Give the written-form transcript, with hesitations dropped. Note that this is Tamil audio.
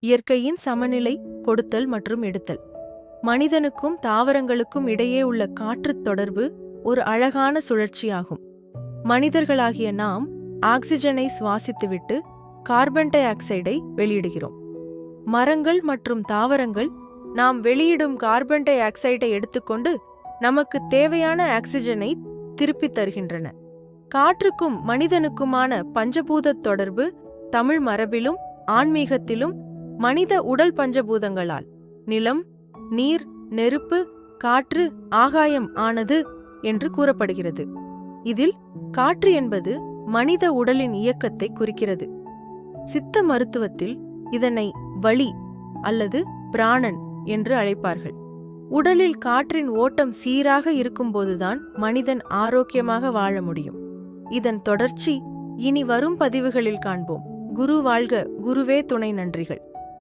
இயற்கையின் சமநிலை, கொடுத்தல் மற்றும் எடுத்தல். மனிதனுக்கும் தாவரங்களுக்கும் இடையே உள்ள காற்றுத் தொடர்பு ஒரு அழகான சுழற்சியாகும். மனிதர்களாகிய நாம் ஆக்சிஜனை சுவாசித்துவிட்டு கார்பன் டை ஆக்சைடை வெளியிடுகிறோம். மரங்கள் மற்றும் தாவரங்கள் நாம் வெளியிடும் கார்பன் டை ஆக்சைடை எடுத்துக்கொண்டு நமக்கு தேவையான ஆக்சிஜனை திருப்பித் தருகின்றன. காற்றுக்கும் மனிதனுக்குமான பஞ்சபூத தொடர்பு தமிழ் மரபிலும் ஆன்மீகத்திலும் மனித உடல் பஞ்சபூதங்களால் நிலம், நீர், நெருப்பு, காற்று, ஆகாயம் ஆனது என்று கூறப்படுகிறது. இதில் காற்று என்பது மனித உடலின் இயக்கத்தை குறிக்கிறது. சித்த மருத்துவத்தில் இதனை வளி அல்லது பிராணன் என்று அழைப்பார்கள். உடலில் காற்றின் ஓட்டம் சீராக இருக்கும்போதுதான் மனிதன் ஆரோக்கியமாக வாழ முடியும். இதன் தொடர்ச்சி இனி வரும் பதிவுகளில் காண்போம். குரு வாழ்க, குருவே துணை. நன்றிகள்.